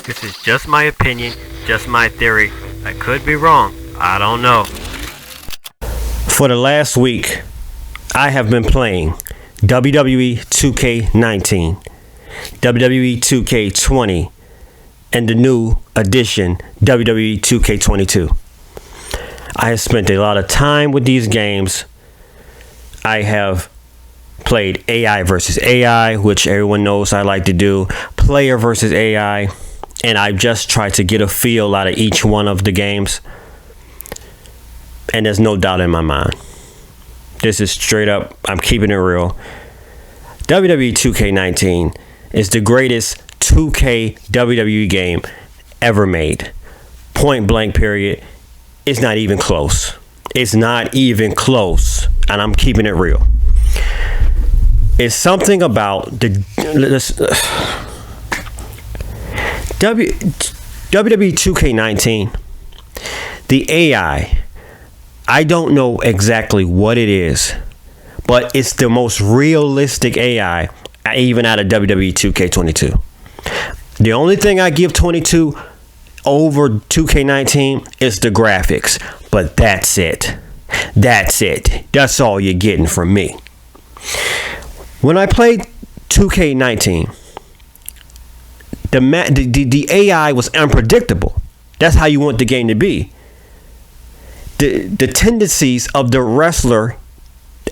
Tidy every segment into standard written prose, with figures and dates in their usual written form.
This is just my opinion, just my theory. I could be wrong. I don't know. For the last week, I have been playing WWE 2K19, WWE 2K20, and the new edition WWE 2K22. I have spent a lot of time with these games. I have played AI versus AI, which everyone knows I like to do, player versus AI, and I've just tried to get a feel out of each one of the games. And there's no doubt in my mind. This is straight up, I'm keeping it real. WWE 2K19 is the greatest 2K WWE game ever made. Point blank, period. It's not even close. It's not even close. And I'm keeping it real. It's something about the WWE 2K19. The AI. I don't know exactly what it is, but it's the most realistic AI even out of WWE 2K22. The only thing I give 22 over 2K19 is the graphics, but that's it. That's it. That's all you're getting from me. When I played 2K19, the AI was unpredictable. That's how you want the game to be. The tendencies of the wrestler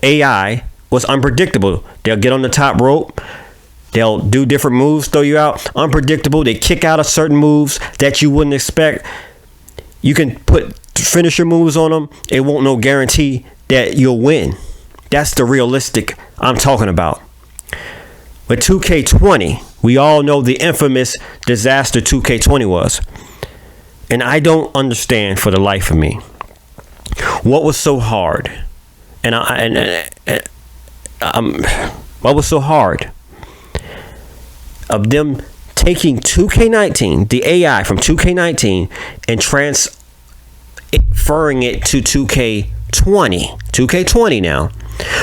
AI was unpredictable. They'll get on the top rope. They'll do different moves, throw you out. Unpredictable. They kick out of certain moves that you wouldn't expect. You can put finisher moves on them. It won't no guarantee that you'll win. That's the realistic I'm talking about. With 2K20, we all know the infamous disaster 2K20 was. And I don't understand for the life of me what was so hard, what was so hard of them taking 2K19, the AI from 2K19, and transferring it to 2K20 now.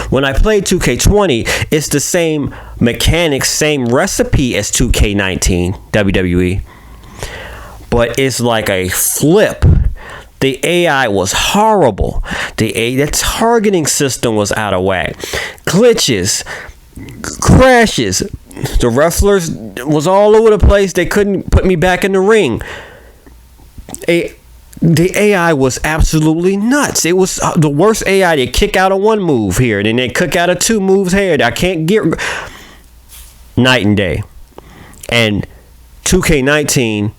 When I played 2K20, it's the same mechanics, same recipe as 2K19 WWE, but it's like a flip. The AI was horrible. The targeting system was out of whack. Glitches, crashes. The wrestlers was all over the place. They couldn't put me back in the ring. The AI was absolutely nuts. It was the worst AI. They kick out of one move here, and then they kick out of two moves here. I can't get night and day. And 2K19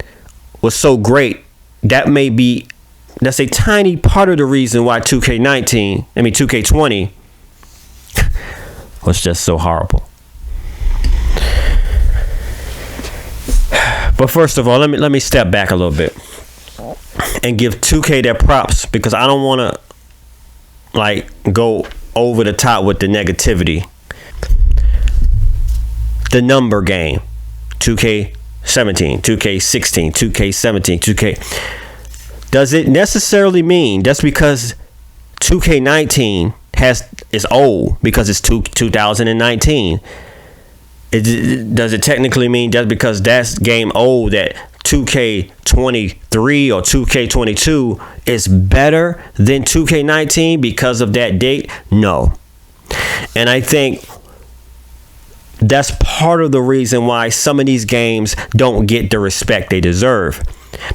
was so great. That's a tiny part of the reason why 2K20 was just so horrible. But first of all, let me step back a little bit and give 2K their props, because I don't want to go over the top with the negativity. The number game, 2K17, 2K16, 2K17, 2K. Does it necessarily mean just because 2K19 is old because it's 2019? Does it technically mean just because that's game old that 2K23 or 2K22 is better than 2K19 because of that date? No. And I think that's part of the reason why some of these games don't get the respect they deserve.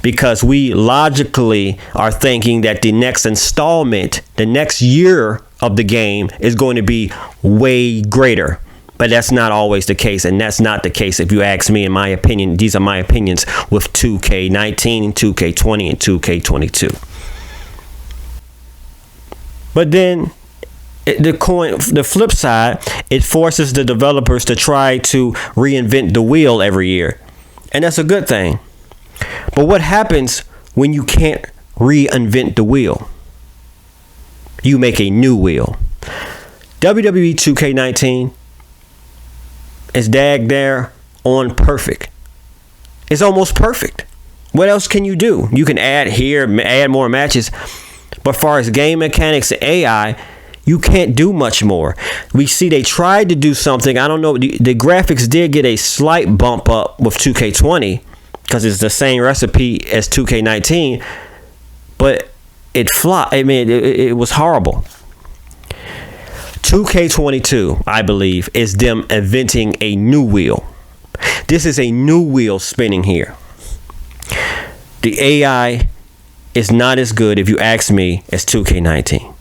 Because we logically are thinking that the next installment, the next year of the game is going to be way greater. But that's not always the case. And that's not the case, if you ask me, in my opinion. These are my opinions with 2K19, 2K20, and 2K22. But then the flip side, it forces the developers to try to reinvent the wheel every year. And that's a good thing. But what happens when you can't reinvent the wheel? You make a new wheel. WWE 2K19 is there on perfect. It's almost perfect. What else can you do? You can add more matches. But as far as game mechanics and AI, you can't do much more. We see they tried to do something. I don't know. The graphics did get a slight bump up with 2K20. because it's the same recipe as 2K19, but it flopped. I mean, it was horrible. 2K22, I believe, is them inventing a new wheel. This is a new wheel spinning here. The AI is not as good, if you ask me, as 2K19.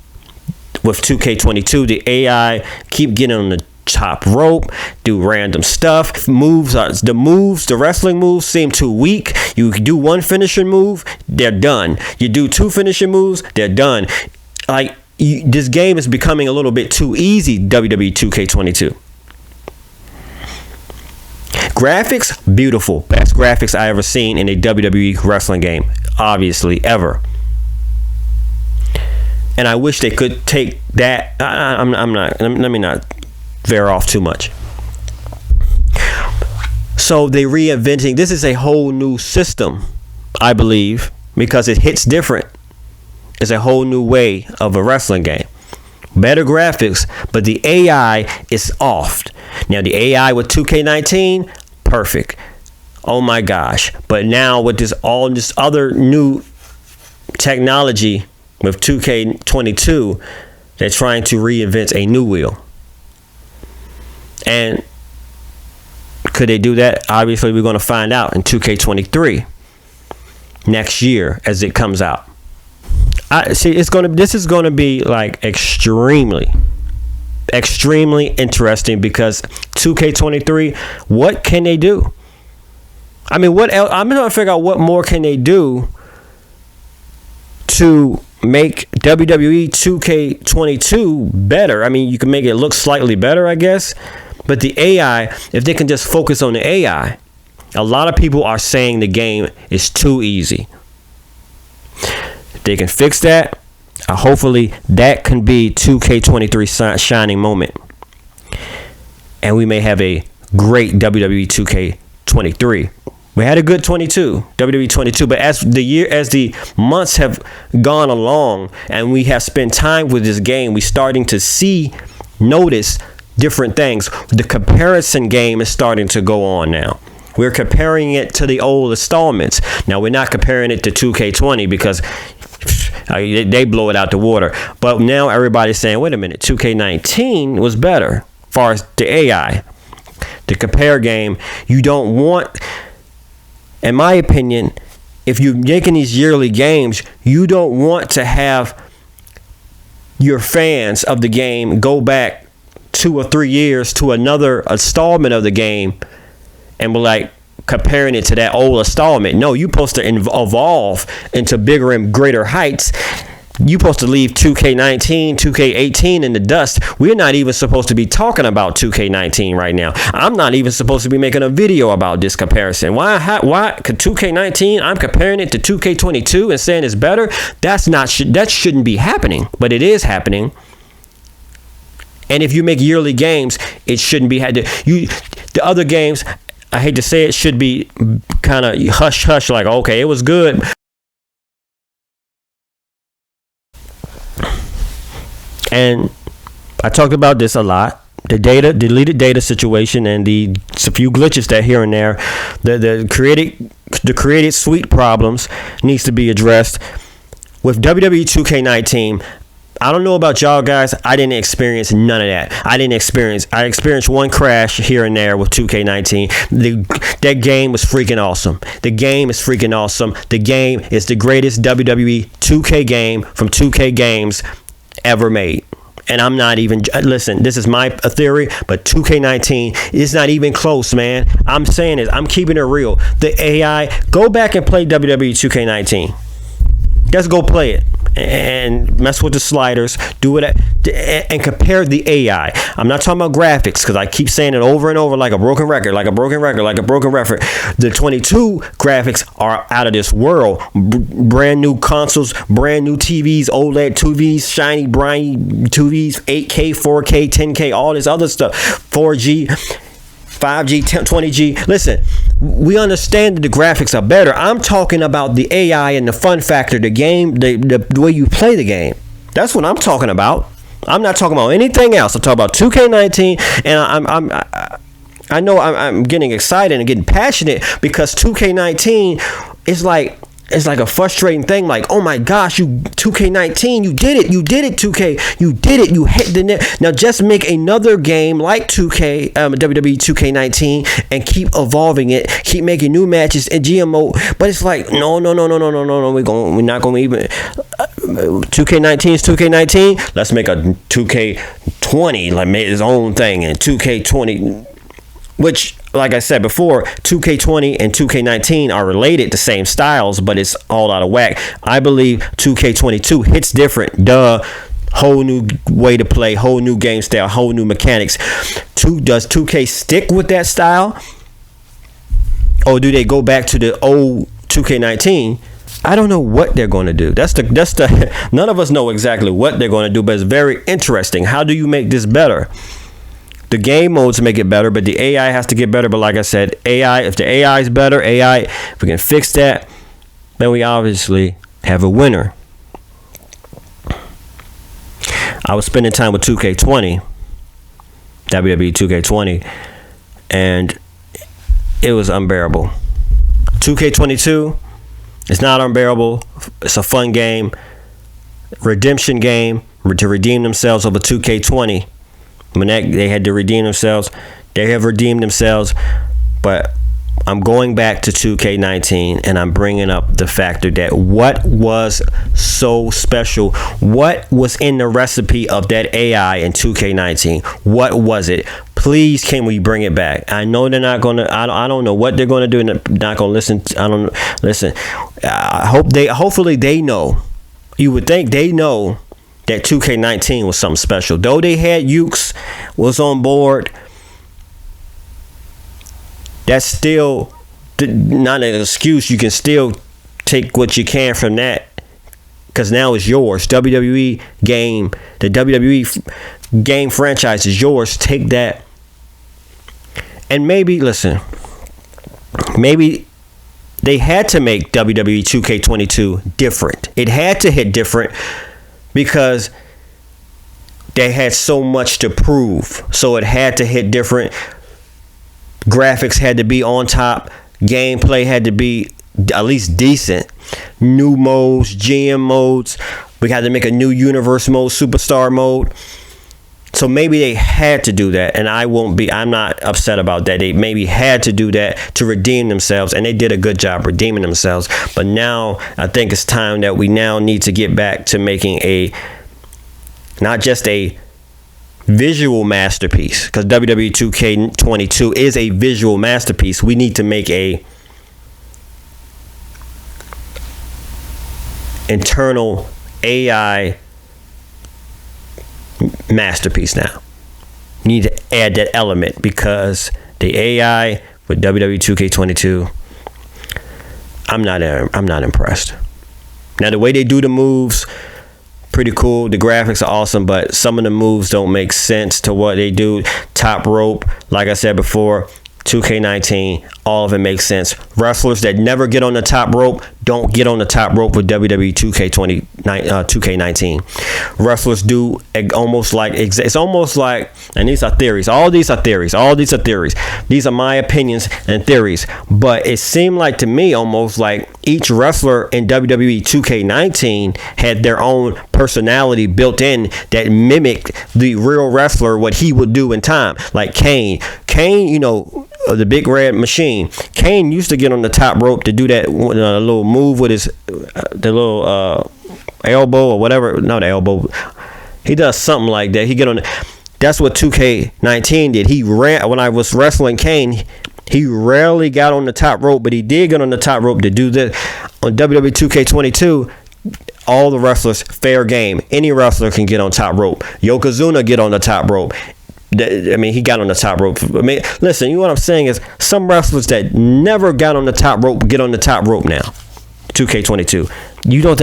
With 2K22, the AI keep getting on the top rope, do random stuff. The wrestling moves seem too weak. You do one finishing move, they're done. You do two finishing moves, they're done. Like, this game is becoming a little bit too easy, WWE 2K22. Graphics, beautiful. Best graphics I ever seen in a WWE wrestling game, obviously, ever. And I wish they could take that. Let me not veer off too much. So they reinventing. This is a whole new system, I believe, because it hits different. It's a whole new way of a wrestling game. Better graphics, but the AI is off. Now the AI with 2K19, perfect. Oh my gosh. But now with this other new technology with 2K22, they're trying to reinvent a new wheel. And could they do that? Obviously, we're going to find out in 2K23 next year as it comes out. This is going to be like extremely interesting, because 2K23, what can they do? I mean, what else? I'm trying to figure out what more can they do to make WWE 2K22 better. I mean, you can make it look slightly better, I guess. But the AI, if they can just focus on the AI, a lot of people are saying the game is too easy. If they can fix that, hopefully that can be 2K23's shining moment. And we may have a great WWE 2K23. We had a good 22, WWE 22, but as the months have gone along and we have spent time with this game, we're starting to notice different things. The comparison game is starting to go on now. We're comparing it to the old installments. Now, we're not comparing it to 2K20 because they blow it out the water. But now everybody's saying, wait a minute, 2K19 was better as far as the AI. The compare game, you don't want... In my opinion, if you're making these yearly games, you don't want to have your fans of the game go back 2 or 3 years to another installment of the game and be like comparing it to that old installment. No, you're supposed to evolve into bigger and greater heights. You're supposed to leave 2K19, 2K18 in the dust. We're not even supposed to be talking about 2K19 right now. I'm not even supposed to be making a video about this comparison. Why? 2K19, I'm comparing it to 2K22 and saying it's better. That shouldn't be happening, but it is happening. And if you make yearly games, it shouldn't be the other games, I hate to say it, should be kind of hush like, okay, it was good. And I talked about this a lot. The deleted data situation and a few glitches that here and there, the created suite problems needs to be addressed. With WWE 2K19, I don't know about y'all guys. I didn't experience none of that. I experienced one crash here and there with 2K19. That game was freaking awesome. The game is freaking awesome. The game is the greatest WWE 2K game from 2K Games ever made. And I'm not even, listen, this is my theory, but 2K19 is not even close, man. I'm saying it. I'm keeping it real. The AI, go back and play WWE 2K19. Just go play it and mess with the sliders, do it and compare the AI. I'm not talking about graphics because I keep saying it over and over like a broken record. The 22 graphics are out of this world. Brand new consoles, brand new TVs, OLED TVs, shiny, briny TVs, 8K, 4K, 10K, all this other stuff, 4G. 5G, 20G. Listen, we understand that the graphics are better. I'm talking about the AI and the fun factor, the game, the way you play the game. That's what I'm talking about. I'm not talking about anything else. I'm talking about 2K19, and I know I'm getting excited and getting passionate because 2K19 is like, it's like a frustrating thing. Like, oh my gosh, you 2K19, you did it, 2K, you did it, you hit the net. Now just make another game like 2K, WWE 2K19, and keep evolving it, keep making new matches and GMO. But it's like, no, we're not going to even. 2K19 is 2K19. Let's make a 2K20, like make its own thing, and 2K20. Which, like I said before, 2K20 and 2K19 are related, the same styles, but it's all out of whack. I believe 2K22 hits different. Duh. Whole new way to play, whole new game style, whole new mechanics. Does 2K stick with that style? Or do they go back to the old 2K19? I don't know what they're going to do. That's the none of us know exactly what they're going to do, but it's very interesting. How do you make this better? The game modes make it better, but the AI has to get better. But like I said, if the AI is better, if we can fix that, then we obviously have a winner. I was spending time with 2K20, WWE 2K20, and it was unbearable. 2K22, it's not unbearable. It's a fun game, redemption game to redeem themselves over 2K20. When they had to redeem themselves, they have redeemed themselves. But I'm going back to 2K19, and I'm bringing up the factor that what was so special, what was in the recipe of that AI in 2K19? What was it? Please, can we bring it back? I know they're not gonna. I don't know what they're gonna do. And they're not gonna listen. I don't listen. Hopefully they know. You would think they know that 2K19 was something special. Though they had Ukes was on board, that's still not an excuse. You can still take what you can from that, because now it's yours. The WWE game franchise is yours. Take that. And maybe they had to make WWE 2K22 different. It had to hit different because they had so much to prove. So it had to hit different. Graphics had to be on top. Gameplay had to be at least decent. New modes, GM modes. We had to make a new universe mode, superstar mode. So maybe they had to do that, and I'm not upset about that. They maybe had to do that to redeem themselves, and they did a good job redeeming themselves. But now I think it's time that we now need to get back to making not just a visual masterpiece, because WWE 2K22 is a visual masterpiece. We need to make a internal AI masterpiece now. You need to add that element, because the AI with WWE 2K22, I'm not impressed. Now the way they do the moves, pretty cool. The graphics are awesome, but some of the moves don't make sense to what they do. Top rope, like I said before, 2K19, all of it makes sense. Wrestlers that never get on the top rope don't get on the top rope with WWE 2K19. Wrestlers do almost like, it's almost like, and these are theories. All these are theories. These are my opinions and theories. But it seemed like to me almost like each wrestler in WWE 2K19 had their own personality built in that mimicked the real wrestler, what he would do in time. Like Kane, you know, the big red machine. Kane used to get on the top rope to do that little move with his the little elbow or whatever. Not the elbow. He does something like that. He get on. That's what 2K19 did. He ran when I was wrestling Kane. He rarely got on the top rope, but he did get on the top rope to do this. On WWE 2K22, all the wrestlers fair game. Any wrestler can get on top rope. Yokozuna get on the top rope. I mean, he got on the top rope. I mean, listen, you know what I'm saying is some wrestlers that never got on the top rope get on the top rope now. 2K22. You don't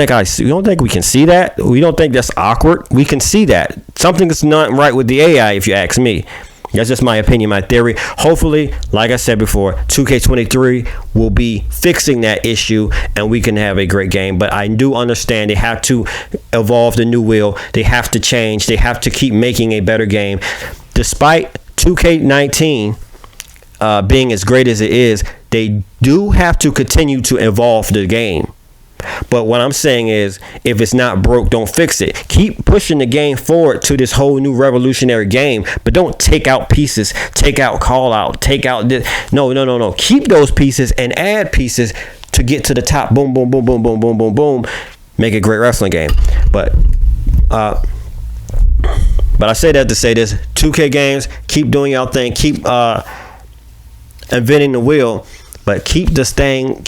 think we can see that? We don't think that's awkward? We can see that. Something is not right with the AI, if you ask me. That's just my opinion, my theory. Hopefully, like I said before, 2K23 will be fixing that issue and we can have a great game. But I do understand they have to evolve the new wheel. They have to change. They have to keep making a better game. Despite 2K19 being as great as it is, they do have to continue to evolve the game. But what I'm saying is, if it's not broke, don't fix it. Keep pushing the game forward to this whole new revolutionary game, but don't take out pieces, take out call out, take out this. No. Keep those pieces and add pieces to get to the top. Boom, boom, boom, boom, boom, boom, boom, boom. Make a great wrestling game. But I say that to say this: 2K games, keep doing y'all thing, keep inventing the wheel, but keep this thing,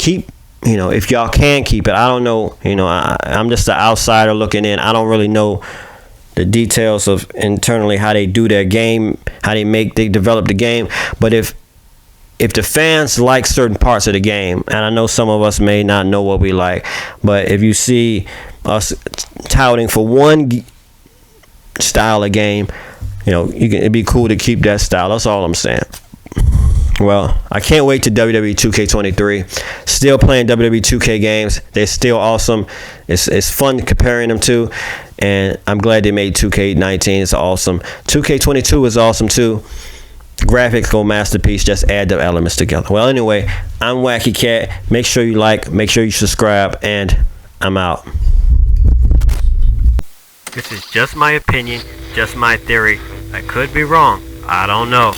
if y'all can keep it. I don't know, I'm just an outsider looking in. I don't really know the details of internally how they do their game, how they develop the game. But if the fans like certain parts of the game, and I know some of us may not know what we like, but if you see us touting for one style of game, it'd be cool to keep that style. That's all I'm saying. Well, I can't wait to WWE 2K23. Still playing WWE 2K games. They're still awesome. It's fun comparing them to, and I'm glad they made 2K19. It's awesome. 2K22 is awesome too. Graphics go masterpiece. Just add the elements together. Well, anyway, I'm Wacky Cat. Make sure you like, make sure you subscribe, and I'm out. This is just my opinion, just my theory. I could be wrong. I don't know.